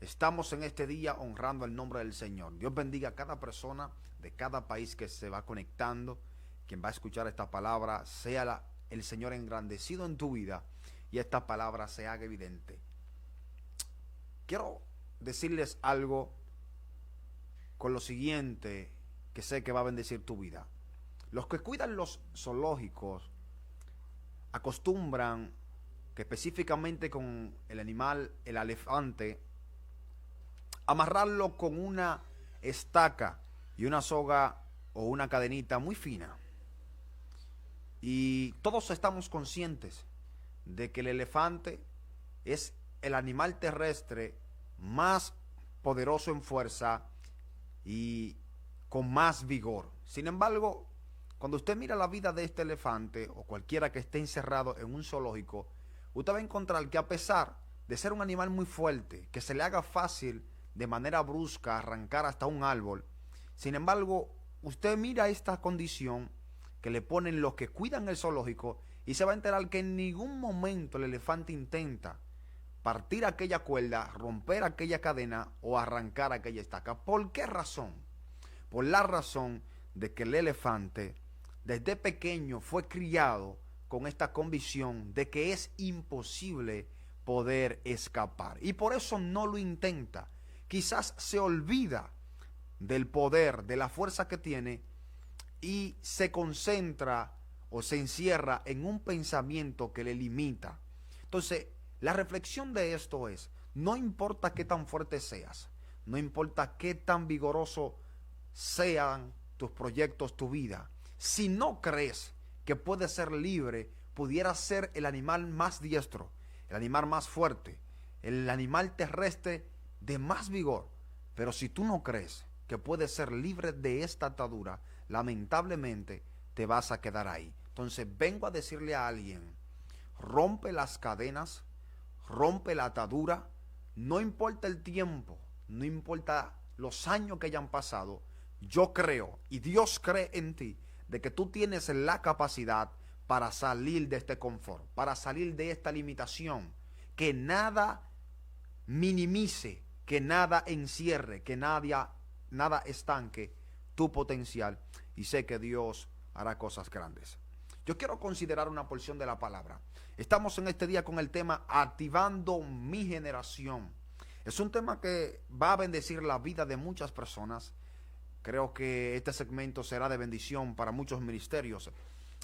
Estamos en este día honrando el nombre del Señor. Dios bendiga a cada persona de cada país que se va conectando. Quien va a escuchar esta palabra, sea el Señor engrandecido en tu vida y esta palabra se haga evidente. Quiero decirles algo con lo siguiente que sé que va a bendecir tu vida. Los que cuidan los zoológicos acostumbran que específicamente con el animal, el elefante, amarrarlo con una estaca y una soga o una cadenita muy fina. Y todos estamos conscientes de que el elefante es el animal terrestre más poderoso en fuerza y con más vigor. Sin embargo, cuando usted mira la vida de este elefante o cualquiera que esté encerrado en un zoológico, usted va a encontrar que a pesar de ser un animal muy fuerte, que se le haga fácil de manera brusca arrancar hasta un árbol, sin embargo, usted mira esta condición que le ponen los que cuidan el zoológico y se va a enterar que en ningún momento el elefante intenta partir aquella cuerda, romper aquella cadena o arrancar aquella estaca. ¿Por qué razón? Por la razón de que el elefante desde pequeño fue criado con esta convicción de que es imposible poder escapar. Y por eso no lo intenta. Quizás se olvida del poder, de la fuerza que tiene y se concentra o se encierra en un pensamiento que le limita. Entonces, la reflexión de esto es, no importa qué tan fuerte seas, no importa qué tan vigoroso sean tus proyectos, tu vida, si no crees que puedes ser libre, pudieras ser el animal más diestro, el animal más fuerte, el animal terrestre de más vigor. Pero si tú no crees que puedes ser libre de esta atadura, lamentablemente te vas a quedar ahí. Entonces vengo a decirle a alguien, rompe las cadenas, rompe la atadura, no importa el tiempo, no importa los años que hayan pasado, yo creo y Dios cree en ti de que tú tienes la capacidad para salir de este confort, para salir de esta limitación, que nada minimice, que nada encierre, que nada estanque tu potencial, y sé que Dios hará cosas grandes. Yo quiero considerar una porción de la palabra. Estamos en este día con el tema Activando mi generación. Es un tema que va a bendecir la vida de muchas personas. Creo que este segmento será de bendición para muchos ministerios.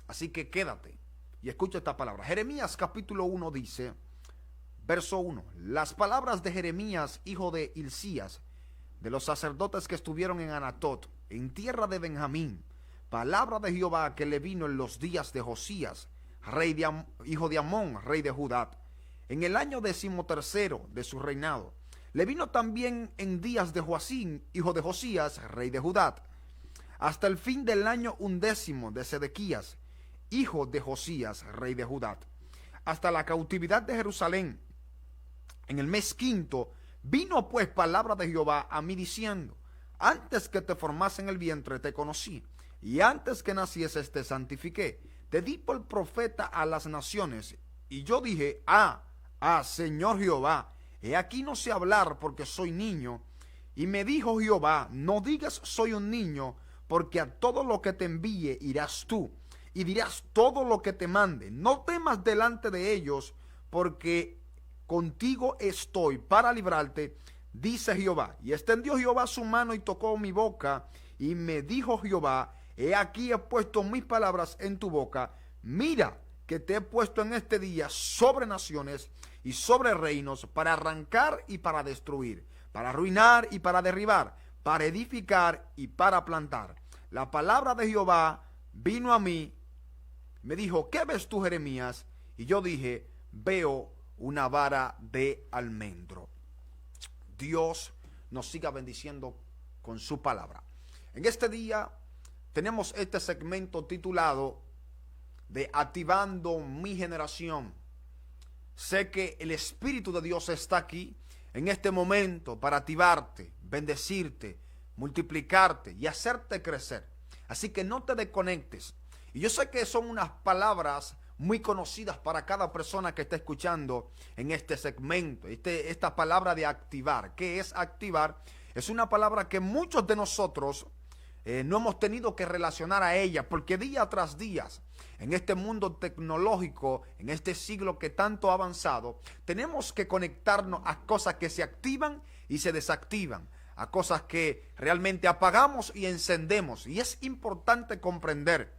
Así que quédate y escucha esta palabra. Jeremías capítulo 1 dice, verso 1. Las palabras de Jeremías, hijo de Hilcías, de los sacerdotes que estuvieron en Anatot, en tierra de Benjamín, palabra de Jehová que le vino en los días de Josías, hijo de Amón, rey de Judá, en el año 13º de su reinado. Le vino también en días de Joacín, hijo de Josías, rey de Judá, hasta el fin del año 11 de Sedequías, hijo de Josías, rey de Judá, hasta la cautividad de Jerusalén. En el mes 5 vino pues palabra de Jehová a mí diciendo, antes que te formase en el vientre te conocí, y antes que nacieses te santifiqué, te di por profeta a las naciones. Y yo dije, Señor Jehová, he aquí no sé hablar porque soy niño. Y me dijo Jehová, no digas soy un niño, porque a todo lo que te envíe irás tú, y dirás todo lo que te mande. No temas delante de ellos, porque contigo estoy para librarte, dice Jehová. Y extendió Jehová su mano y tocó mi boca, y me dijo Jehová, he aquí he puesto mis palabras en tu boca. Mira que te he puesto en este día sobre naciones y sobre reinos, para arrancar y para destruir, para arruinar y para derribar, para edificar y para plantar. La palabra de Jehová vino a mí, me dijo, ¿qué ves tú, Jeremías? Y yo dije, veo una vara de almendro. Dios nos siga bendiciendo con su palabra. En este día tenemos este segmento titulado de Activando mi generación. Sé que el Espíritu de Dios está aquí en este momento para activarte, bendecirte, multiplicarte y hacerte crecer. Así que no te desconectes. Y yo sé que son unas palabras muy conocidas para cada persona que está escuchando en este segmento. Esta palabra de activar. ¿Qué es activar? Es una palabra que muchos de nosotros no hemos tenido que relacionar a ella, porque día tras día, en este mundo tecnológico, en este siglo que tanto ha avanzado, tenemos que conectarnos a cosas que se activan y se desactivan, a cosas que realmente apagamos y encendemos. Y es importante comprender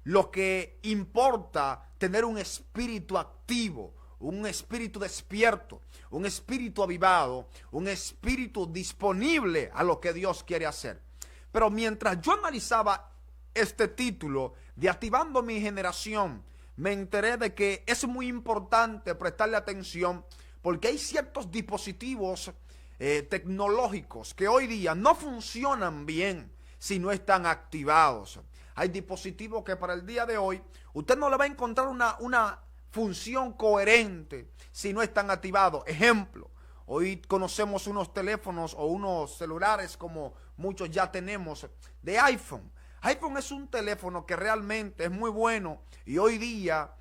lo que importa tener un espíritu activo, un espíritu despierto, un espíritu avivado, un espíritu disponible a lo que Dios quiere hacer. Pero mientras yo analizaba este título de Activando mi Generación, me enteré de que es muy importante prestarle atención, porque hay ciertos dispositivos tecnológicos que hoy día no funcionan bien si no están activados. Hay dispositivos que para el día de hoy usted no le va a encontrar una función coherente si no están activados. Ejemplo, hoy conocemos unos teléfonos o unos celulares, como muchos ya tenemos, de iPhone. iPhone es un teléfono que realmente es muy bueno y hoy día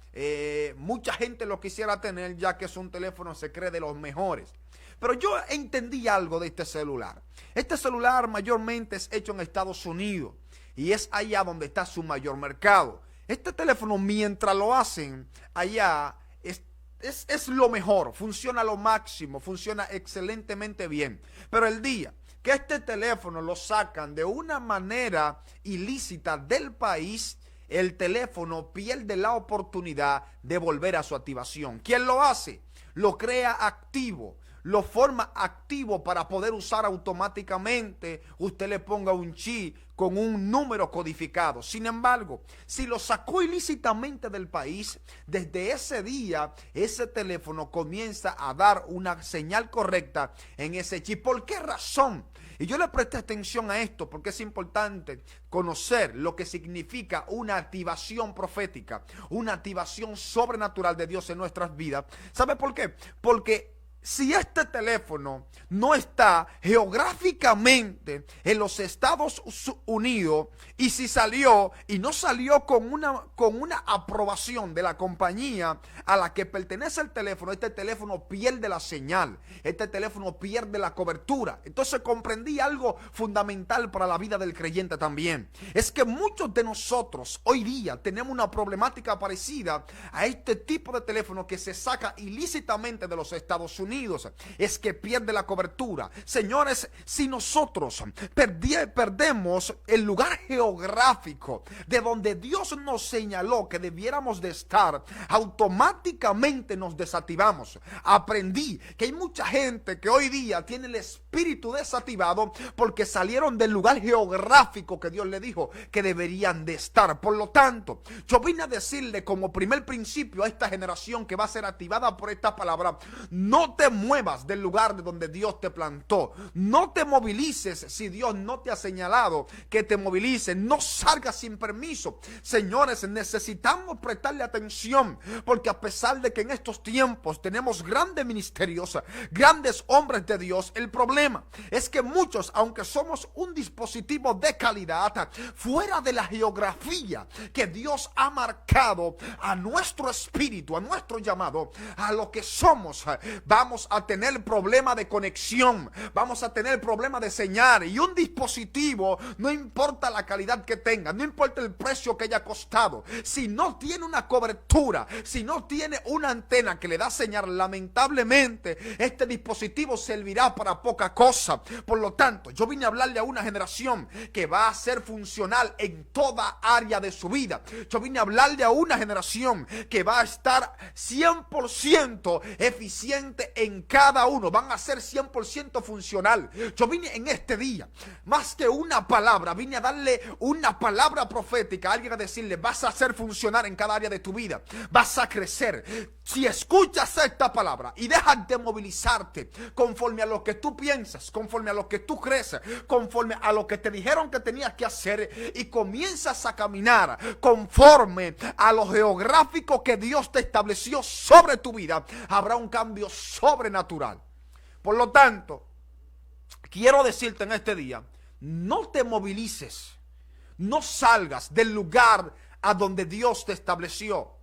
mucha gente lo quisiera tener, ya que es un teléfono, se cree, de los mejores. Pero yo entendí algo de este celular. Este celular mayormente es hecho en Estados Unidos y es allá donde está su mayor mercado. Este teléfono, mientras lo hacen allá, es lo mejor, funciona a lo máximo, funciona excelentemente bien. Pero el día que este teléfono lo sacan de una manera ilícita del país, el teléfono pierde la oportunidad de volver a su activación. ¿Quién lo hace? Lo crea activo, lo forma activo para poder usar automáticamente. Usted le ponga un chip con un número codificado. Sin embargo, si lo sacó ilícitamente del país, desde ese día ese teléfono comienza a dar una señal correcta en ese chip. ¿Por qué razón? Y yo le presté atención a esto porque es importante conocer lo que significa una activación profética, una activación sobrenatural de Dios en nuestras vidas. ¿Sabe por qué? Porque si este teléfono no está geográficamente en los Estados Unidos, y si salió y no salió con una aprobación de la compañía a la que pertenece el teléfono, este teléfono pierde la señal, este teléfono pierde la cobertura. Entonces comprendí algo fundamental para la vida del creyente también. Es que muchos de nosotros hoy día tenemos una problemática parecida a este tipo de teléfono que se saca ilícitamente de los Estados Unidos. Es que pierde la cobertura. Señores, si nosotros perdemos el lugar geográfico de donde Dios nos señaló que debiéramos de estar, automáticamente nos desactivamos. Aprendí que hay mucha gente que hoy día tiene el espíritu desactivado porque salieron del lugar geográfico que Dios le dijo que deberían de estar. Por lo tanto, yo vine a decirle como primer principio a esta generación que va a ser activada por esta palabra: no te muevas del lugar de donde Dios te plantó. No te movilices si Dios no te ha señalado que te movilices. No salgas sin permiso. Señores, necesitamos prestarle atención, porque a pesar de que en estos tiempos tenemos grandes ministerios, grandes hombres de Dios, el problema es que muchos, aunque somos un dispositivo de calidad, fuera de la geografía que Dios ha marcado a nuestro espíritu, a nuestro llamado, a lo que somos, vamos a tener problema de conexión, vamos a tener problema de señal. Y un dispositivo, no importa la calidad que tenga, no importa el precio que haya costado, si no tiene una cobertura, si no tiene una antena que le da señal, lamentablemente este dispositivo servirá para poca cosa. Por lo tanto, yo vine a hablarle a una generación que va a ser funcional en toda área de su vida. Yo vine a hablarle a una generación que va a estar 100% eficiente en cada uno, van a ser 100% funcional. Yo vine en este día, más que una palabra, vine a darle una palabra profética a alguien, a decirle: vas a ser funcional en cada área de tu vida, vas a crecer. Si escuchas esta palabra y dejas de movilizarte conforme a lo que tú piensas, conforme a lo que tú crees, conforme a lo que te dijeron que tenías que hacer, y comienzas a caminar conforme a lo geográfico que Dios te estableció sobre tu vida, habrá un cambio sobrenatural. Por lo tanto, quiero decirte en este día: no te movilices, no salgas del lugar a donde Dios te estableció.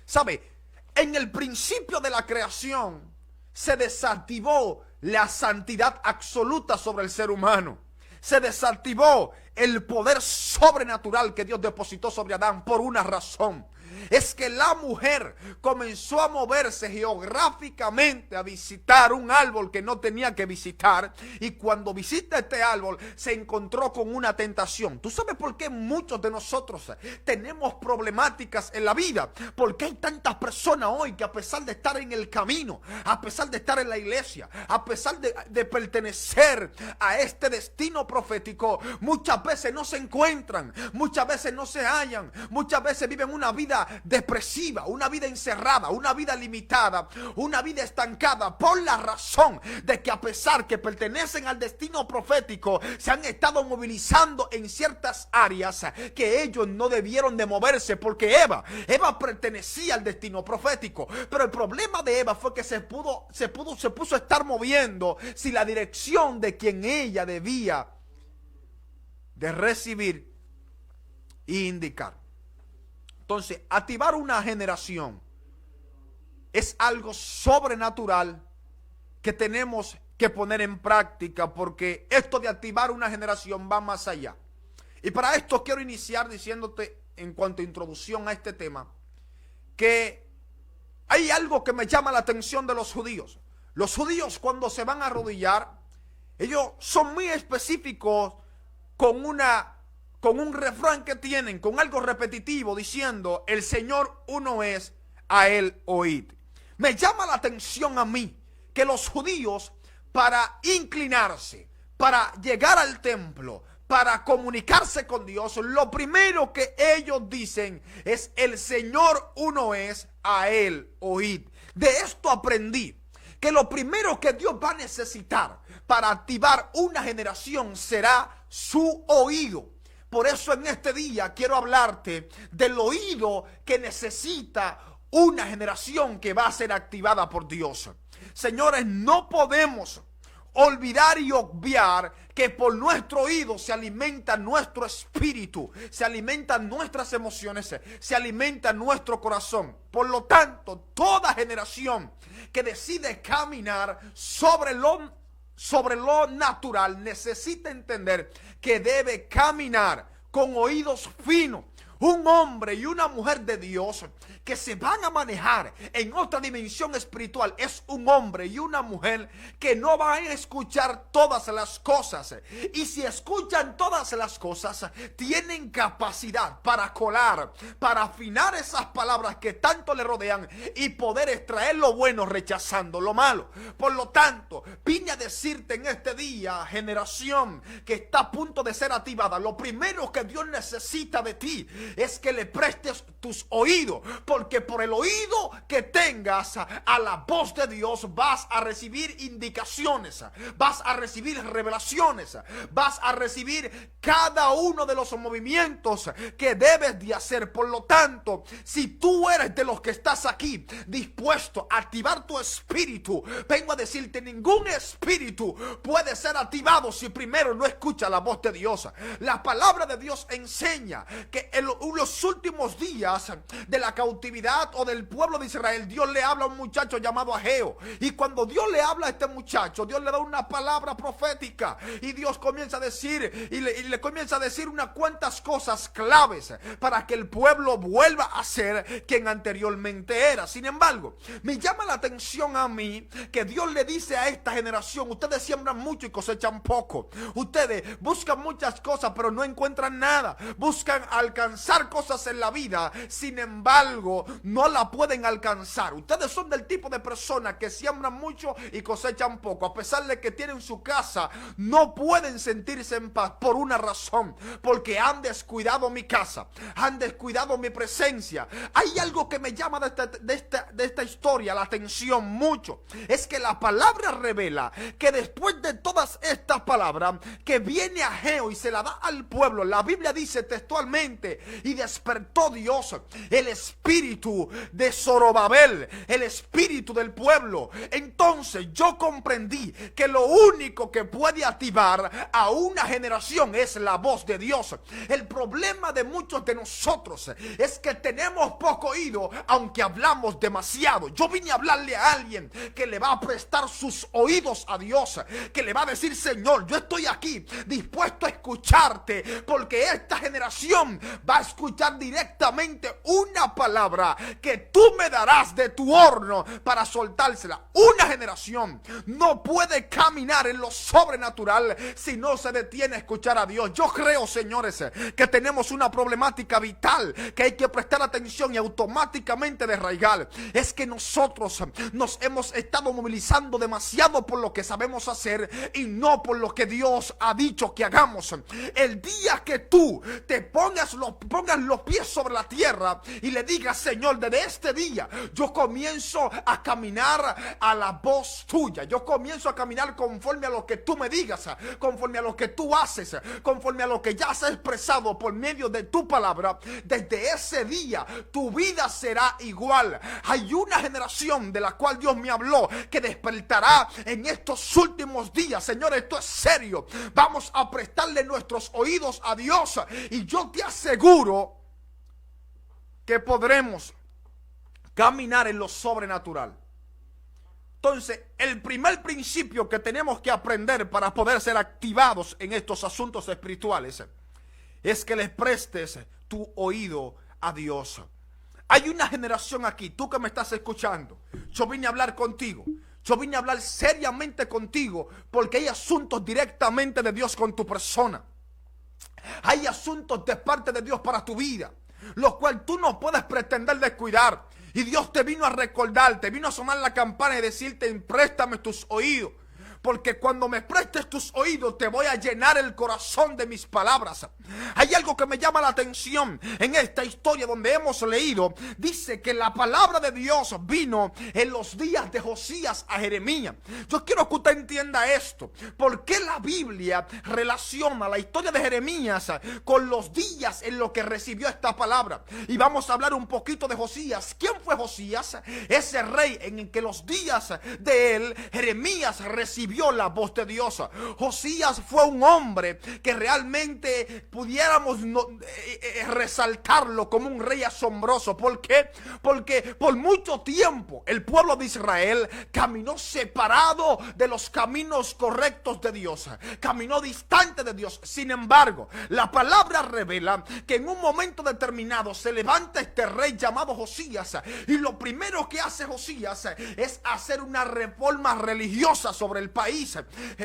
¿Sabe? En el principio de la creación se desactivó la santidad absoluta sobre el ser humano. Se desactivó el poder sobrenatural que Dios depositó sobre Adán por una razón. Es que la mujer comenzó a moverse geográficamente a visitar un árbol que no tenía que visitar, y cuando visita este árbol se encontró con una tentación. ¿Tú sabes por qué muchos de nosotros tenemos problemáticas en la vida? Porque hay tantas personas hoy que, a pesar de estar en el camino, a pesar de estar en la iglesia, a pesar de pertenecer a este destino profético, muchas veces no se encuentran, muchas veces no se hallan, muchas veces viven una vida depresiva, una vida encerrada, una vida limitada, una vida estancada, por la razón de que, a pesar que pertenecen al destino profético, se han estado movilizando en ciertas áreas que ellos no debieron de moverse, porque Eva pertenecía al destino profético. Pero el problema de Eva fue que se puso a estar moviendo sin la dirección de quien ella debía de recibir e indicar. Entonces, activar una generación es algo sobrenatural que tenemos que poner en práctica, porque esto de activar una generación va más allá. Y para esto quiero iniciar diciéndote, en cuanto a introducción a este tema, que hay algo que me llama la atención de los judíos. Los judíos, cuando se van a arrodillar, ellos son muy específicos con un refrán que tienen, con algo repetitivo, diciendo: el Señor uno es, a Él oíd. Me llama la atención a mí que los judíos, para inclinarse, para llegar al templo, para comunicarse con Dios, lo primero que ellos dicen es: el Señor uno es, a Él oíd. De esto aprendí que lo primero que Dios va a necesitar para activar una generación será su oído. Por eso en este día quiero hablarte del oído que necesita una generación que va a ser activada por Dios. Señores, no podemos olvidar y obviar que por nuestro oído se alimenta nuestro espíritu, se alimentan nuestras emociones, se alimenta nuestro corazón. Por lo tanto, toda generación que decide caminar sobre lo natural necesita entender que debe caminar con oídos finos. Un hombre y una mujer de Dios que se van a manejar en otra dimensión espiritual es un hombre y una mujer que no van a escuchar todas las cosas, y si escuchan todas las cosas tienen capacidad para colar, para afinar esas palabras que tanto le rodean y poder extraer lo bueno rechazando lo malo. Por lo tanto, vine a decirte en este día, generación que está a punto de ser activada, lo primero que Dios necesita de ti es que le prestes tus oídos, porque por el oído que tengas a la voz de Dios vas a recibir indicaciones, vas a recibir revelaciones, vas a recibir cada uno de los movimientos que debes de hacer. Por lo tanto, si tú eres de los que estás aquí dispuesto a activar tu espíritu, vengo a decirte: ningún espíritu puede ser activado si primero no escucha la voz de Dios. La palabra de Dios enseña que en los últimos días de la cautividad o del pueblo de Israel, Dios le habla a un muchacho llamado Ageo, y cuando Dios le habla a este muchacho, Dios le da una palabra profética, y Dios comienza a decir y le comienza a decir unas cuantas cosas claves para que el pueblo vuelva a ser quien anteriormente era. Sin embargo, me llama la atención a mí que Dios le dice a esta generación: ustedes siembran mucho y cosechan poco, ustedes buscan muchas cosas pero no encuentran nada, buscan alcanzar cosas en la vida, sin embargo no la pueden alcanzar. Ustedes son del tipo de personas que siembran mucho y cosechan poco. A pesar de que tienen su casa, no pueden sentirse en paz por una razón: porque han descuidado mi casa, han descuidado mi presencia. Hay algo que me llama de esta historia la atención mucho, es que la palabra revela que después de todas estas esta palabra que viene a Ageo y se la da al pueblo. La Biblia dice textualmente: y despertó Dios el espíritu de Zorobabel, el espíritu del pueblo. Entonces yo comprendí que lo único que puede activar a una generación es la voz de Dios. El problema de muchos de nosotros es que tenemos poco oído, aunque hablamos demasiado. Yo vine a hablarle a alguien que le va a prestar sus oídos a Dios, que le va a decir: Señor, yo estoy aquí dispuesto a escucharte, porque esta generación va a escuchar directamente una palabra que tú me darás de tu horno para soltársela. Una generación no puede caminar en lo sobrenatural si no se detiene a escuchar a Dios. Yo creo, señores, que tenemos una problemática vital que hay que prestar atención y automáticamente desarraigar. Es que nosotros nos hemos estado movilizando demasiado por lo que sabemos hacer y no por lo que Dios ha dicho que hagamos. El día que tú te pongas los pies sobre la tierra y le digas: Señor, desde este día yo comienzo a caminar a la voz tuya, yo comienzo a caminar conforme a lo que tú me digas, conforme a lo que tú haces, conforme a lo que ya has expresado por medio de tu palabra, desde ese día tu vida será igual. Hay una generación de la cual Dios me habló que despertará en estos últimos días. Señor, esto es serio. Vamos a prestarle nuestros oídos a Dios y yo te aseguro que podremos caminar en lo sobrenatural. Entonces, el primer principio que tenemos que aprender para poder ser activados en estos asuntos espirituales es que les prestes tu oído a Dios. Hay una generación aquí, tú que me estás escuchando, yo vine a hablar contigo. Yo vine a hablar seriamente contigo porque hay asuntos directamente de Dios con tu persona. Hay asuntos de parte de Dios para tu vida, los cuales tú no puedes pretender descuidar. Y Dios te vino a recordar, te vino a sonar la campana y decirte: préstame tus oídos. Porque cuando me prestes tus oídos te voy a llenar el corazón de mis palabras. Hay algo que me llama la atención en esta historia donde hemos leído. Dice que la palabra de Dios vino en los días de Josías a Jeremías. Yo quiero que usted entienda esto. ¿Por qué la Biblia relaciona la historia de Jeremías con los días en los que recibió esta palabra? Y vamos a hablar un poquito de Josías. ¿Quién fue Josías? Ese rey en el que los días de él, Jeremías recibió la voz de Dios. Josías fue un hombre que realmente pudiéramos resaltarlo como un rey asombroso. ¿Por qué? Porque por mucho tiempo el pueblo de Israel caminó separado de los caminos correctos de Dios, caminó distante de Dios. Sin embargo, la palabra revela que en un momento determinado se levanta este rey llamado Josías, y lo primero que hace Josías es hacer una reforma religiosa sobre el país.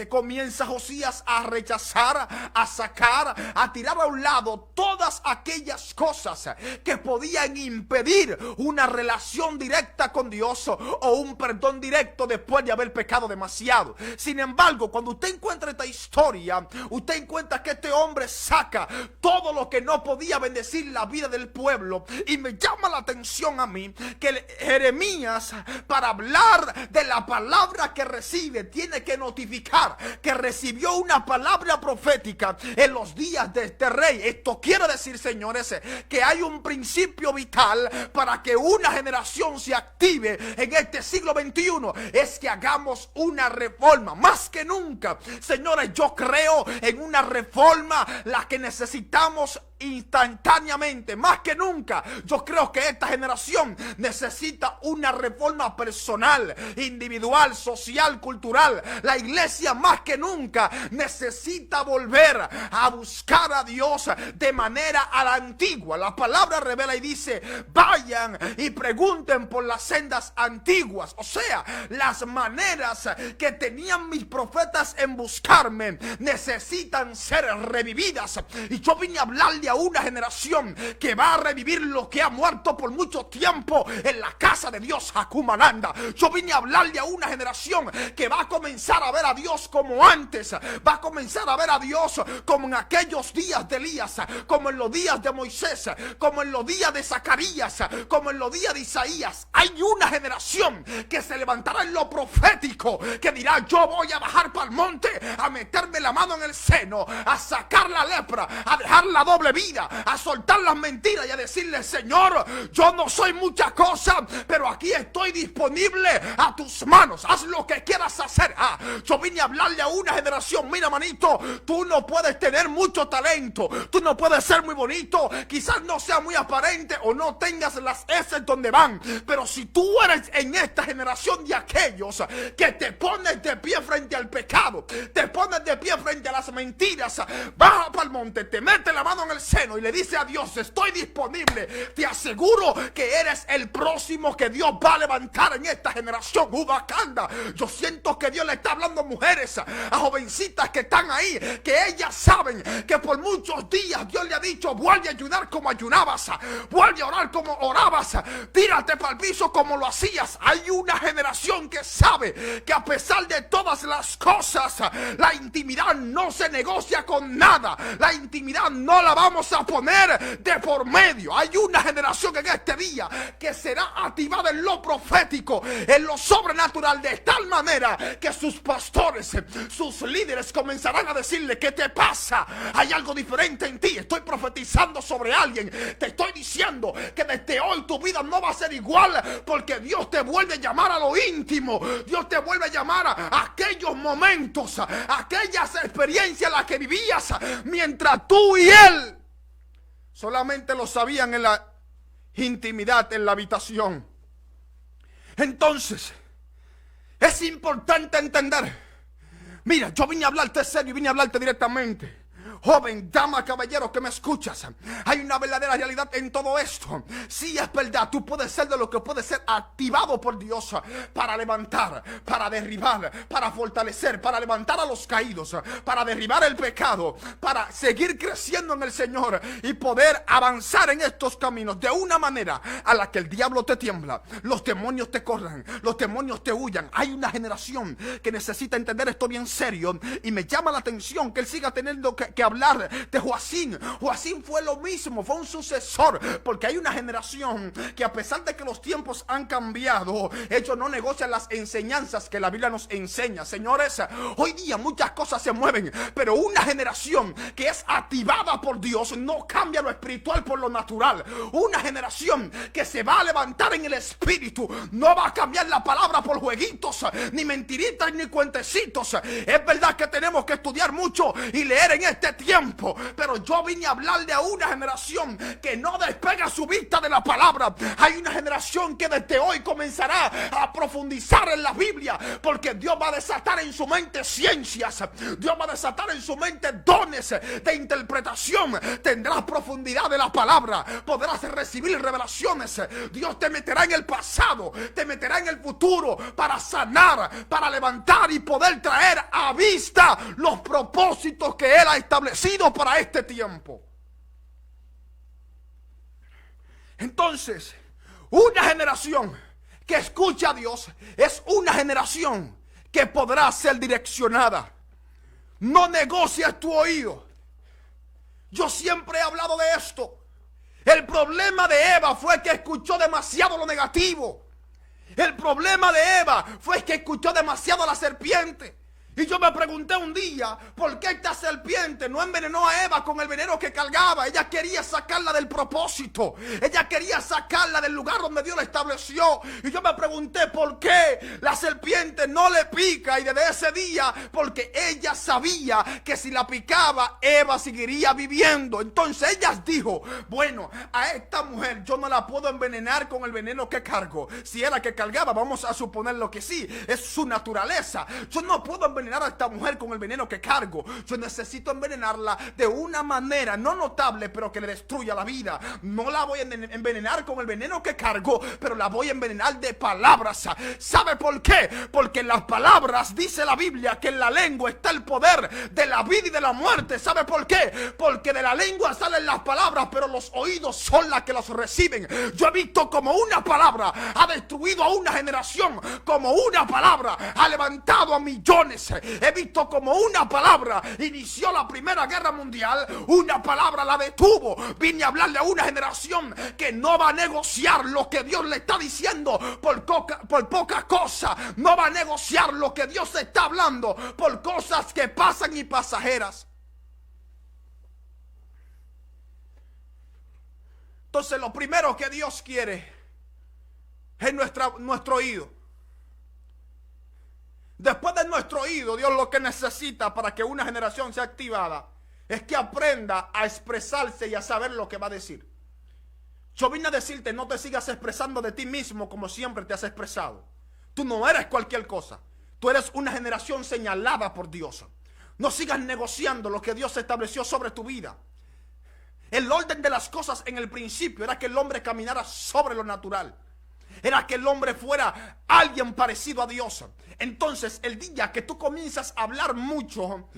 Comienza Josías a rechazar, a sacar, a tirar a un lado todas aquellas cosas que podían impedir una relación directa con Dios o un perdón directo después de haber pecado demasiado. Sin embargo, cuando usted encuentra esta historia, usted encuentra que este hombre saca todo lo que no podía bendecir la vida del pueblo. Y me llama la atención a mí que Jeremías, para hablar de la palabra que recibe, tiene que notificar que recibió una palabra profética en los días de este rey. Esto quiere decir, señores, que hay un principio vital para que una generación se active en este siglo XXI. Es que hagamos una reforma. Más que nunca, señores, yo creo en una reforma, la que necesitamos instantáneamente. Más que nunca, yo creo que esta generación necesita una reforma personal, individual, social, cultural. La iglesia más que nunca necesita volver a buscar a Dios de manera a la antigua. La palabra revela y dice: vayan y pregunten por las sendas antiguas. O sea, las maneras que tenían mis profetas en buscarme necesitan ser revividas. Y yo vine a hablarle hablarle a una generación que va a revivir lo que ha muerto por mucho tiempo en la casa de Dios, Hakumalanda. Yo vine a hablarle a una generación que va a comenzar a ver a Dios como antes, va a comenzar a ver a Dios como en aquellos días de Elías, como en los días de Moisés, como en los días de Zacarías, como en los días de Isaías. Hay una generación que se levantará en lo profético, que dirá: yo voy a bajar para el monte, a meterme la mano en el seno, a sacar la lepra, a dejar la doble vida, a soltar las mentiras y a decirle: Señor, yo no soy mucha cosa, pero aquí estoy disponible a tus manos, haz lo que quieras hacer. Yo vine a hablarle a una generación: mira, manito, tú no puedes tener mucho talento, tú no puedes ser muy bonito, quizás no sea muy aparente o no tengas las S donde van, pero si tú eres en esta generación de aquellos que te pones de pie frente al pecado, te pones de pie frente a las mentiras, baja para el monte, te mete la mano en el seno y le dice a Dios: estoy disponible, te aseguro que eres el próximo que Dios va a levantar en esta generación. Ubacanda, yo siento que Dios le está hablando a mujeres, a jovencitas que están ahí, que ellas saben que por muchos días Dios le ha dicho: vuelve a ayunar como ayunabas, vuelve a orar como orabas, tírate para el piso como lo hacías. Hay una generación que sabe que a pesar de todas las cosas, la intimidad no se negocia con nada, la intimidad no la vamos a poner de por medio. Hay una generación en este día que será activada en lo profético, en lo sobrenatural, de tal manera que sus pastores, sus líderes comenzarán a decirle: ¿qué te pasa? Hay algo diferente en ti. Estoy profetizando sobre alguien, te estoy diciendo que desde hoy tu vida no va a ser igual, porque Dios te vuelve a llamar a lo íntimo, Dios te vuelve a llamar a aquellos momentos, a aquellas experiencias las que vivías mientras tú y él solamente lo sabían en la intimidad, en la habitación. Entonces es importante entender. Mira, yo vine a hablarte serio y vine a hablarte directamente. Joven, dama, caballero que me escuchas, hay una verdadera realidad en todo esto. Sí, es verdad, tú puedes ser de lo que puede ser activado por Dios para levantar, para derribar, para fortalecer, para levantar a los caídos, para derribar el pecado, para seguir creciendo en el Señor y poder avanzar en estos caminos de una manera a la que el diablo te tiembla, los demonios te corran, los demonios te huyan. Hay una generación que necesita entender esto bien serio, y me llama la atención que él siga teniendo que hablar de Joacim. Joacim fue lo mismo, fue un sucesor, porque hay una generación que, a pesar de que los tiempos han cambiado, ellos no negocian las enseñanzas que la Biblia nos enseña. Señores, hoy día muchas cosas se mueven, pero una generación que es activada por Dios no cambia lo espiritual por lo natural. Una generación que se va a levantar en el espíritu no va a cambiar la palabra por jueguitos, ni mentiritas, ni cuentecitos. Es verdad que tenemos que estudiar mucho y leer en este tiempo, pero yo vine a hablarle a una generación que no despega su vista de la palabra. Hay una generación que desde hoy comenzará a profundizar en la Biblia, porque Dios va a desatar en su mente ciencias, Dios va a desatar en su mente dones de interpretación. Tendrás profundidad de la palabra, podrás recibir revelaciones. Dios te meterá en el pasado, te meterá en el futuro para sanar, para levantar y poder traer a vista los propósitos que Él ha establecido para este tiempo. Entonces, una generación que escucha a Dios es una generación que podrá ser direccionada. No negocies tu oído. Yo siempre he hablado de esto. El problema de Eva fue que escuchó demasiado lo negativo. El problema de Eva fue que escuchó demasiado a la serpiente. Y yo me pregunté un día, ¿por qué esta serpiente no envenenó a Eva con el veneno que cargaba? Ella quería sacarla del propósito. Ella quería sacarla del lugar donde Dios la estableció. Y yo me pregunté por qué la serpiente no le pica. Y desde ese día, porque ella sabía que si la picaba, Eva seguiría viviendo. Entonces ella dijo, bueno, a esta mujer yo no la puedo envenenar con el veneno que cargo. Si era que cargaba, vamos a suponerlo que sí. Es su naturaleza. Yo no puedo envenenar envenenar a esta mujer con el veneno que cargo. Yo necesito envenenarla de una manera no notable, pero que le destruya la vida. No la voy a envenenar con el veneno que cargo, pero la voy a envenenar de palabras. ¿Sabe por qué? Porque en las palabras dice la Biblia que en la lengua está el poder de la vida y de la muerte. ¿Sabe por qué? Porque de la lengua salen las palabras, pero los oídos son las que las reciben. Yo he visto como una palabra ha destruido a una generación, como una palabra ha levantado a millones. He visto como una palabra inició la Primera Guerra Mundial, una palabra la detuvo. Vine a hablarle a una generación que no va a negociar lo que Dios le está diciendo por poca cosa. No va a negociar lo que Dios está hablando por cosas que pasan y pasajeras. Entonces lo primero que Dios quiere es nuestro oído. Después de nuestro oído, Dios lo que necesita para que una generación sea activada es que aprenda a expresarse y a saber lo que va a decir. Yo vine a decirte, no te sigas expresando de ti mismo como siempre te has expresado. Tú no eres cualquier cosa. Tú eres una generación señalada por Dios. No sigas negociando lo que Dios estableció sobre tu vida. El orden de las cosas en el principio era que el hombre caminara sobre lo natural. Era que el hombre fuera alguien parecido a Dios. Entonces, el día que tú comienzas a hablar mucho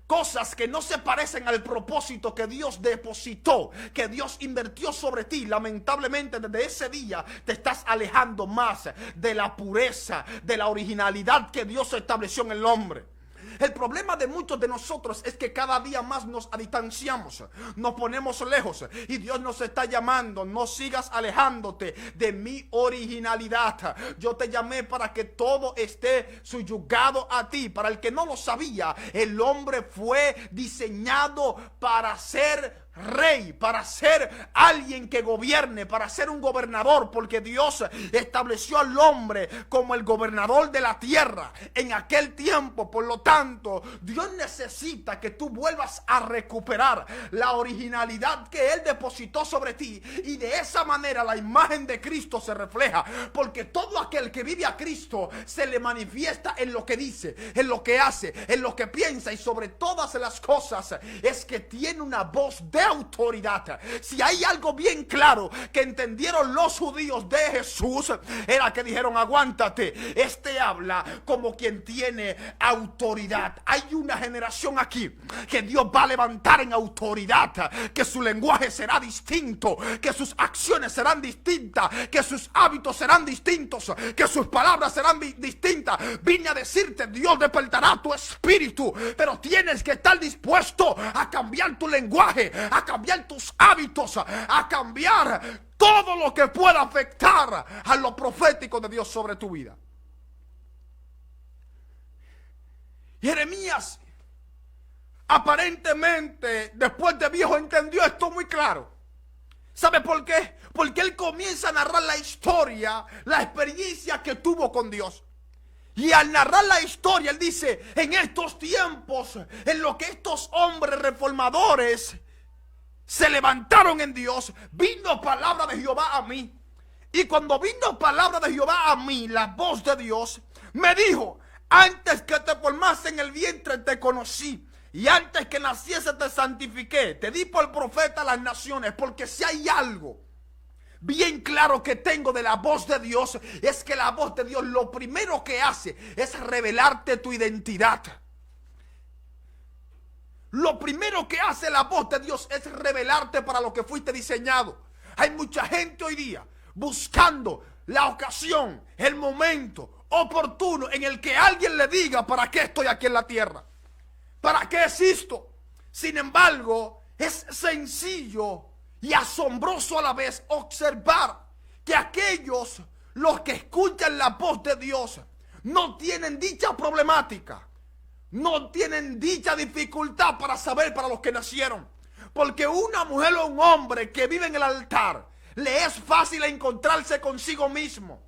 cosas que no se parecen al propósito que Dios depositó, que Dios invirtió sobre ti, lamentablemente desde ese día te estás alejando más de la pureza, de la originalidad que Dios estableció en el hombre. El problema de muchos de nosotros es que cada día más nos distanciamos, nos ponemos lejos y Dios nos está llamando, no sigas alejándote de mi originalidad. Yo te llamé para que todo esté subyugado a ti. Para el que no lo sabía, el hombre fue diseñado para ser rey, para ser alguien que gobierne, para ser un gobernador, porque Dios estableció al hombre como el gobernador de la tierra en aquel tiempo. Por lo tanto, Dios necesita que tú vuelvas a recuperar la originalidad que Él depositó sobre ti, y de esa manera la imagen de Cristo se refleja, porque todo aquel que vive a Cristo se le manifiesta en lo que dice, en lo que hace, en lo que piensa, y sobre todas las cosas es que tiene una voz de autoridad. Si hay algo bien claro que entendieron los judíos de Jesús, era que dijeron: aguántate, este habla como quien tiene autoridad. Hay una generación aquí que Dios va a levantar en autoridad, que su lenguaje será distinto, que sus acciones serán distintas, que sus hábitos serán distintos, que sus palabras serán distintas. Vine a decirte, Dios despertará tu espíritu, pero tienes que estar dispuesto a cambiar tu lenguaje, a cambiar tus hábitos, a cambiar todo lo que pueda afectar a lo profético de Dios sobre tu vida. Jeremías, aparentemente, después de viejo, entendió esto muy claro. ¿Sabe por qué? Porque él comienza a narrar la historia, la experiencia que tuvo con Dios. Y al narrar la historia, él dice: en estos tiempos, en lo que estos hombres reformadores se levantaron en Dios, vino palabra de Jehová a mí. Y cuando vino palabra de Jehová a mí, la voz de Dios me dijo: antes que te formase en el vientre te conocí, y antes que naciese te santifiqué, te di por profeta a las naciones. Porque si hay algo bien claro que tengo de la voz de Dios, es que la voz de Dios lo primero que hace es revelarte tu identidad. Lo primero que hace la voz de Dios es revelarte para lo que fuiste diseñado. Hay mucha gente hoy día buscando la ocasión, el momento oportuno en el que alguien le diga: ¿para qué estoy aquí en la tierra? ¿Para qué existo? Sin embargo, es sencillo y asombroso a la vez observar que aquellos, los que escuchan la voz de Dios, no tienen dicha problemática, no tienen dicha dificultad para saber para los que nacieron. Porque una mujer o un hombre que vive en el altar, le es fácil encontrarse consigo mismo.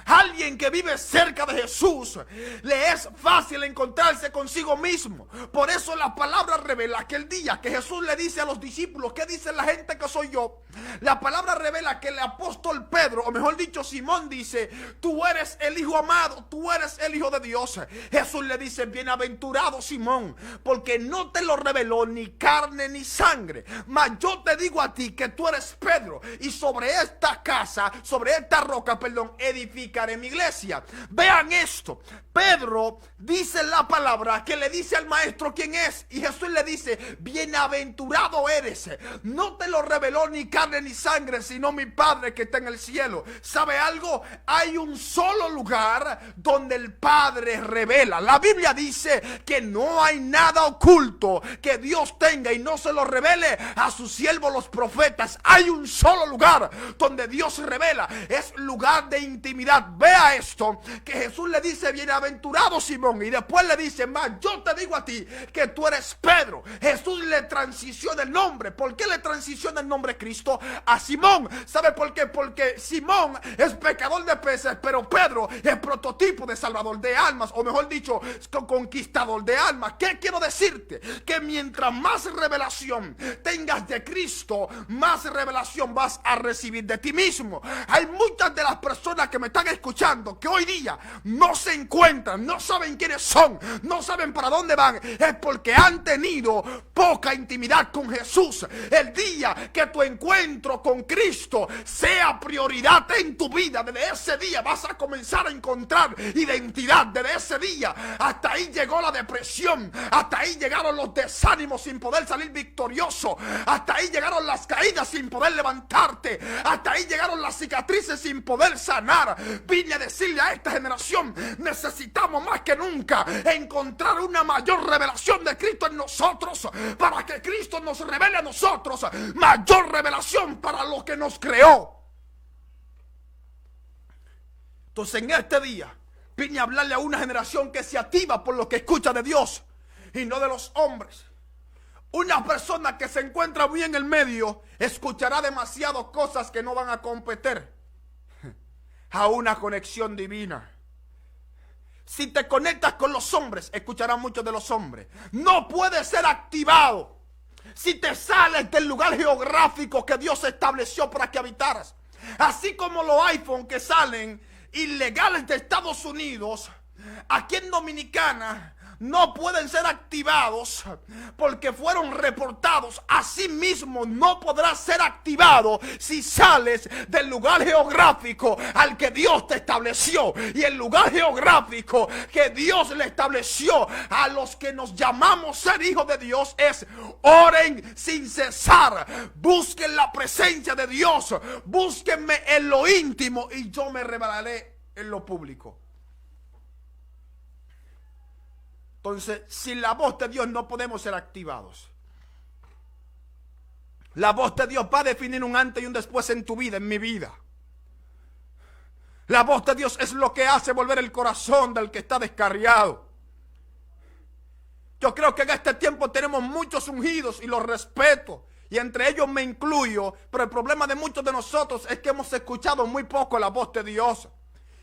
Alguien que vive cerca de Jesús, le es fácil encontrarse consigo mismo. Por eso la palabra revela que el día que Jesús le dice a los discípulos, ¿qué dice la gente que soy yo? La palabra revela que el apóstol Pedro, o mejor dicho Simón, dice: tú eres el Hijo amado, tú eres el Hijo de Dios. Jesús le dice: bienaventurado Simón, porque no te lo reveló ni carne ni sangre, mas yo te digo a ti que tú eres Pedro, y sobre esta casa, sobre esta roca, edificaré mi iglesia. Vean esto, Pedro dice la palabra que le dice al maestro quién es, y Jesús le dice: bienaventurado eres, no te lo reveló ni carne ni sangre, sino mi Padre que está en el cielo. ¿Sabe algo? Hay un solo lugar donde el Padre revela. La Biblia dice que no hay nada oculto que Dios tenga y no se lo revele a sus siervos los profetas. Hay un solo lugar donde Dios revela, es lugar de intimidad. Vea esto, que Jesús le dice: bienaventurado Simón, y después le dice: mas yo te digo a ti que tú eres Pedro. Jesús le transiciona el nombre. ¿Por qué le transiciona el nombre Cristo a Simón? ¿Sabe por qué? Porque Simón es pecador de peces, pero Pedro es prototipo de salvador de almas, o mejor dicho, conquistador de almas. ¿Qué quiero decirte? Que mientras más revelación tengas de Cristo, más revelación vas a recibir de ti mismo. Hay muchas de las personas que me están escuchando que hoy día no se encuentran, no saben quiénes son, no saben para dónde van. Es porque han tenido poca intimidad con Jesús. El día que tu encuentro con Cristo sea prioridad en tu vida, desde ese día vas a comenzar a encontrar identidad. Desde ese día hasta ahí llegó la depresión, hasta ahí llegaron los desánimos sin poder salir victorioso, hasta ahí llegaron las caídas sin poder levantarte, hasta ahí llegaron las cicatrices sin poder sanar. Vine a decirle a esta generación: necesitamos más que nunca encontrar una mayor revelación de Cristo en nosotros, para que Cristo nos revele a nosotros mayor revelación para lo que nos creó. Entonces, en este día vine a hablarle a una generación que se activa por lo que escucha de Dios y no de los hombres. Una persona que se encuentra muy en el medio escuchará demasiadas cosas que no van a competir a una conexión divina. Si te conectas con los hombres, escucharás mucho de los hombres. No puedes ser activado si te sales del lugar geográfico que Dios estableció para que habitaras. Así como los iPhones que salen ilegales de Estados Unidos, aquí en Dominicana no pueden ser activados porque fueron reportados. Asimismo, no podrás ser activado si sales del lugar geográfico al que Dios te estableció. Y el lugar geográfico que Dios le estableció a los que nos llamamos ser hijos de Dios es: oren sin cesar, busquen la presencia de Dios, búsquenme en lo íntimo y yo me revelaré en lo público. Entonces, sin la voz de Dios no podemos ser activados. La voz de Dios va a definir un antes y un después en tu vida, en mi vida. La voz de Dios es lo que hace volver el corazón del que está descarriado. Yo creo que en este tiempo tenemos muchos ungidos y los respeto, y entre ellos me incluyo, pero el problema de muchos de nosotros es que hemos escuchado muy poco la voz de Dios.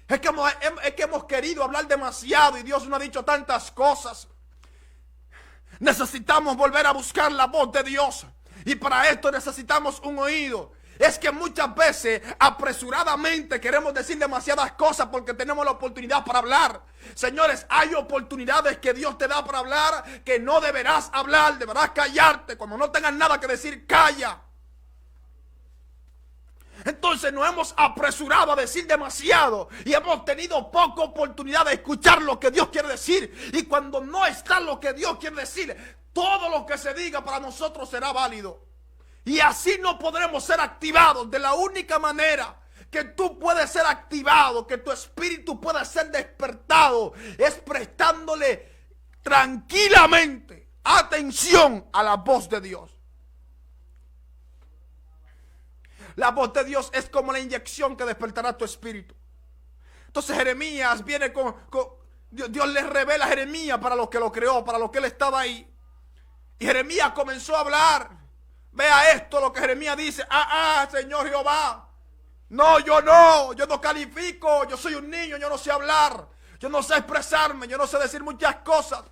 Es que hemos querido hablar demasiado y Dios nos ha dicho tantas cosas. Necesitamos volver a buscar la voz de Dios, y para esto necesitamos un oído. Es que muchas veces apresuradamente queremos decir demasiadas cosas porque tenemos la oportunidad para hablar. Señores, hay oportunidades que Dios te da para hablar que no deberás hablar, deberás callarte. Cuando no tengas nada que decir, calla. Entonces nos hemos apresurado a decir demasiado y hemos tenido poca oportunidad de escuchar lo que Dios quiere decir. Y cuando no está lo que Dios quiere decir, todo lo que se diga para nosotros será válido. Y así no podremos ser activados. De la única manera que tú puedes ser activado, que tu espíritu pueda ser despertado, es prestándole tranquilamente atención a la voz de Dios. La voz de Dios es como la inyección que despertará tu espíritu. Entonces Jeremías viene Dios le revela a Jeremías para lo que lo creó, para lo que él estaba ahí. Y Jeremías comenzó a hablar. Vea esto, lo que Jeremías dice: Señor Jehová, No, yo no califico, yo soy un niño, yo no sé hablar, yo no sé expresarme, yo no sé decir muchas cosas.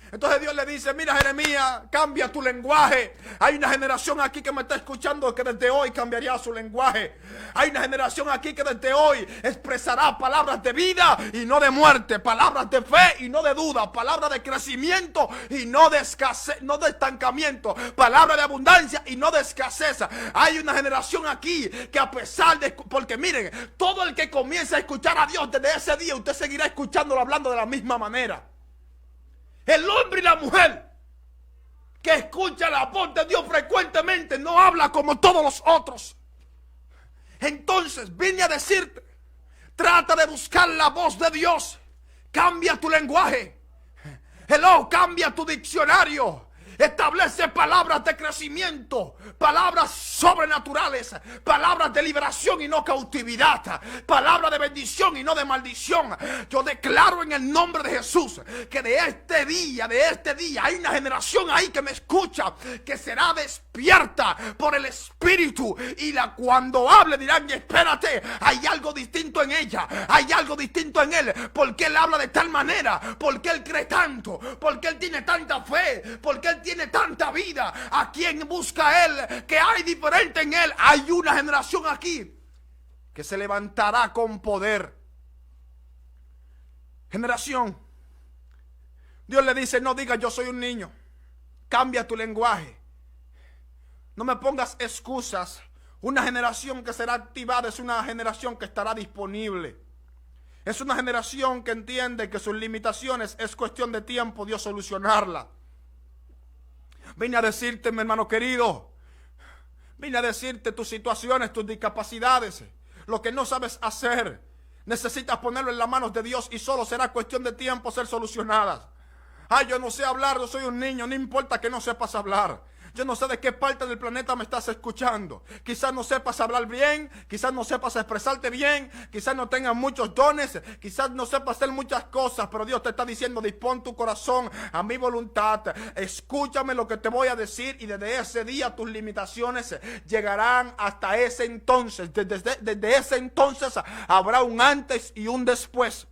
Entonces Dios le dice, mira Jeremías, cambia tu lenguaje. Hay una generación aquí que me está escuchando que desde hoy cambiaría su lenguaje. Hay una generación aquí que desde hoy expresará palabras de vida y no de muerte, palabras de fe y no de duda, palabras de crecimiento y no de escasez, no de estancamiento, palabras de abundancia y no de escasez. Hay una generación aquí que a pesar de, porque miren, todo el que comienza a escuchar a Dios desde ese día, usted seguirá escuchándolo hablando de la misma manera. El hombre y la mujer que escucha la voz de Dios frecuentemente no habla como todos los otros. Entonces vine a decirte, trata de buscar la voz de Dios. Cambia tu lenguaje. Hello, cambia tu diccionario. Establece palabras de crecimiento, palabras sobrenaturales, palabras de liberación y no cautividad, palabras de bendición y no de maldición. Yo declaro en el nombre de Jesús que de este día hay una generación ahí que me escucha, que será despierta por el Espíritu, y cuando hable dirán, espérate, hay algo distinto en ella, hay algo distinto en él, porque él habla de tal manera, porque él cree tanto, porque él tiene tanta fe, porque él tiene tanta vida. ¿A quién busca él? ¿Qué hay diferente en él? Hay una generación aquí que se levantará con poder. Generación, Dios le dice, no digas yo soy un niño. Cambia tu lenguaje. No me pongas excusas. Una generación que será activada es una generación que estará disponible. Es una generación que entiende que sus limitaciones es cuestión de tiempo Dios solucionarla. Vine a decirte, mi hermano querido, vine a decirte tus situaciones, tus discapacidades, lo que no sabes hacer. Necesitas ponerlo en las manos de Dios y solo será cuestión de tiempo ser solucionadas. Ay, yo no sé hablar, yo soy un niño, no importa que no sepas hablar. Yo no sé de qué parte del planeta me estás escuchando. Quizás no sepas hablar bien, quizás no sepas expresarte bien, quizás no tengas muchos dones, quizás no sepas hacer muchas cosas, pero Dios te está diciendo, dispón tu corazón a mi voluntad. Escúchame lo que te voy a decir y desde ese día tus limitaciones llegarán hasta ese entonces. Desde ese entonces habrá un antes y un después.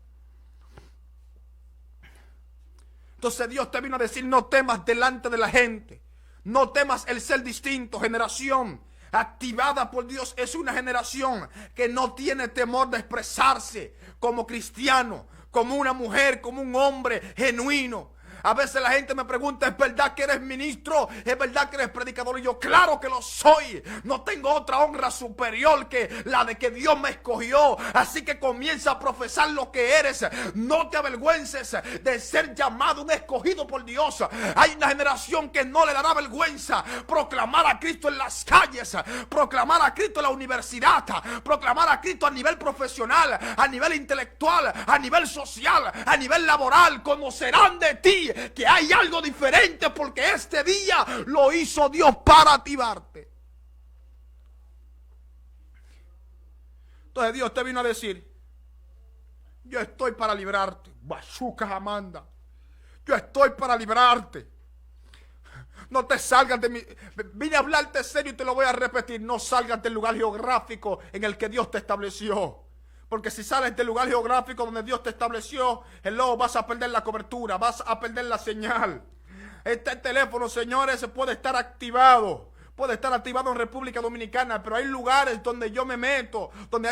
Entonces Dios te vino a decir, no temas delante de la gente. No temas el ser distinto. Generación activada por Dios es una generación que no tiene temor de expresarse como cristiano, como una mujer, como un hombre genuino. A veces la gente me pregunta, ¿es verdad que eres ministro? ¿Es verdad que eres predicador? Y yo, claro que lo soy. No tengo otra honra superior que la de que Dios me escogió. Así que comienza a profesar lo que eres. No te avergüences de ser llamado un escogido por Dios. Hay una generación que no le dará vergüenza proclamar a Cristo en las calles, proclamar a Cristo en la universidad, proclamar a Cristo a nivel profesional, a nivel intelectual, a nivel social, a nivel laboral. Conocerán de ti que hay algo diferente porque este día lo hizo Dios para activarte. Entonces Dios te vino a decir, yo estoy para librarte. Bazucas Amanda, yo estoy para librarte. No te salgas de mi... Vine a hablarte serio y te lo voy a repetir. No salgas del lugar geográfico en el que Dios te estableció. Porque si sales del lugar geográfico donde Dios te estableció, vas a perder la cobertura, vas a perder la señal. Este teléfono, señores, puede estar activado. Puede estar activado en República Dominicana, pero hay lugares donde yo me meto, donde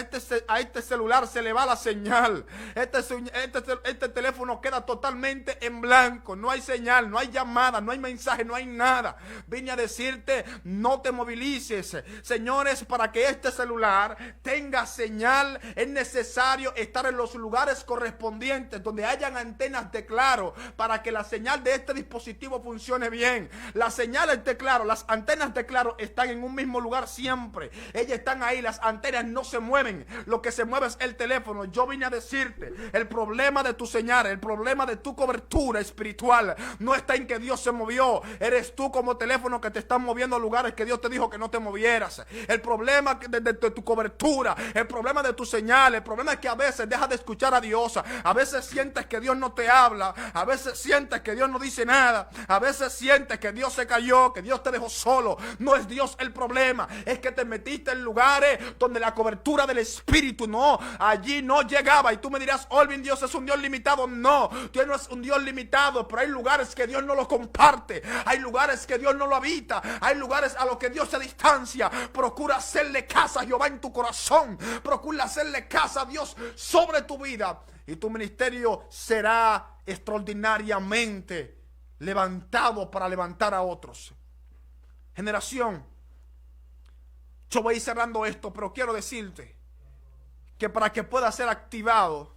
a este celular se le va la señal. Este teléfono queda totalmente en blanco. No hay señal, no hay llamada, no hay mensaje, no hay nada. Vine a decirte, no te movilices. Señores, para que este celular tenga señal, es necesario estar en los lugares correspondientes, donde hayan antenas de Claro, para que la señal de este dispositivo funcione bien. Las señales de Claro, las antenas de Claro están en un mismo lugar siempre. Ellas están ahí, las antenas no se mueven. Lo que se mueve es el teléfono. Yo vine a decirte, el problema de tu señal, el problema de tu cobertura espiritual no está en que Dios se movió. Eres tú como teléfono que te están moviendo a lugares que Dios te dijo que no te movieras. El problema de tu cobertura, el problema de tu señal, el problema es que a veces dejas de escuchar a Dios. A veces sientes que Dios no te habla. A veces sientes que Dios no dice nada. A veces sientes que Dios se cayó, que Dios te dejó solo. No es Dios el problema. Es que te metiste en lugares donde la cobertura del Espíritu no, allí no llegaba. Y tú me dirás, Olvin, Dios es un Dios limitado. No, Dios no es un Dios limitado, pero hay lugares que Dios no lo comparte. Hay lugares que Dios no lo habita. Hay lugares a los que Dios se distancia. Procura hacerle casa a Jehová en tu corazón. Procura hacerle casa a Dios sobre tu vida. Y tu ministerio será extraordinariamente levantado para levantar a otros. Generación, yo voy a ir cerrando esto, pero quiero decirte que para que pueda ser activado,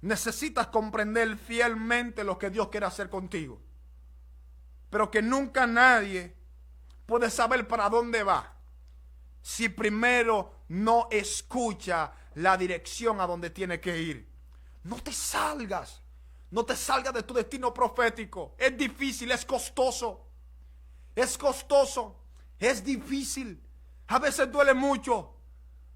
necesitas comprender fielmente lo que Dios quiere hacer contigo. Pero que nunca nadie puede saber para dónde va si primero no escucha la dirección a donde tiene que ir. No te salgas. No te salgas de tu destino profético. Es difícil, es costoso. Es costoso, es difícil. A veces duele mucho.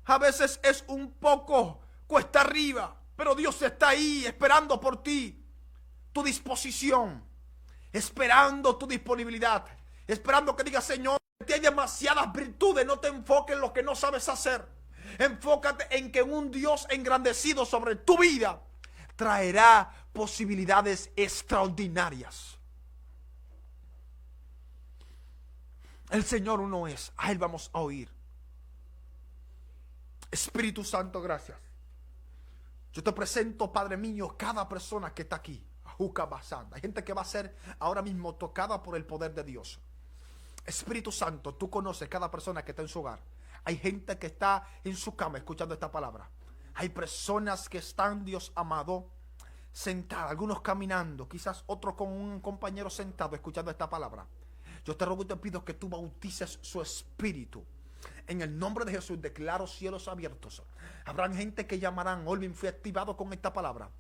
A veces es un poco cuesta arriba. Pero Dios está ahí esperando por ti. Tu disposición. Esperando tu disponibilidad. Esperando que digas, Señor, tienes demasiadas virtudes. No te enfoques en lo que no sabes hacer. Enfócate en que un Dios engrandecido sobre tu vida traerá posibilidades extraordinarias. El Señor uno es, a Él vamos a oír. Espíritu Santo, gracias. Yo te presento, Padre mío, cada persona que está aquí. Hay gente que va a ser ahora mismo tocada por el poder de Dios. Espíritu Santo, tú conoces cada persona que está en su hogar. Hay gente que está en su cama escuchando esta palabra. Hay personas que están, Dios amado, sentadas, algunos caminando, quizás otros con un compañero sentado escuchando esta palabra. Yo te ruego y te pido que tú bautices su espíritu. En el nombre de Jesús declaro cielos abiertos. Habrán gente que llamarán, Olvin, fui activado con esta palabra.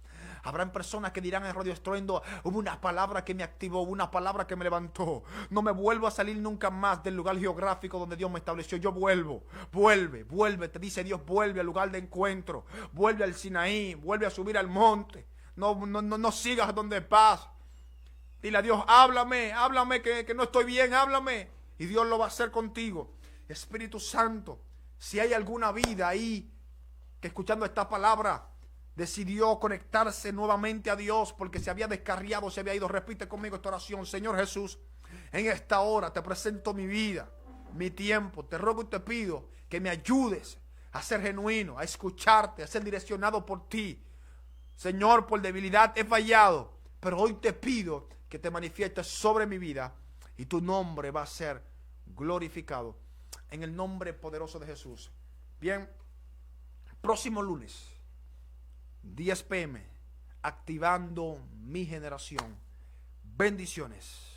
Habrán personas que dirán en Radio Estruendo, hubo una palabra que me activó, una palabra que me levantó. No me vuelvo a salir nunca más del lugar geográfico donde Dios me estableció. Yo vuelvo, vuelve, te dice Dios, vuelve al lugar de encuentro. Vuelve al Sinaí, vuelve a subir al monte. No sigas donde vas. Dile a Dios, háblame que no estoy bien, háblame. Y Dios lo va a hacer contigo. Espíritu Santo, si hay alguna vida ahí que escuchando esta palabra decidió conectarse nuevamente a Dios porque se había descarriado, se había ido, repite conmigo esta oración. Señor Jesús, en esta hora te presento mi vida, mi tiempo. Te ruego y te pido que me ayudes a ser genuino, a escucharte, a ser direccionado por ti. Señor, por debilidad he fallado, pero hoy te pido que te manifiestes sobre mi vida y tu nombre va a ser glorificado en el nombre poderoso de Jesús. Bien, próximo lunes, 10 p.m., activando mi generación. Bendiciones.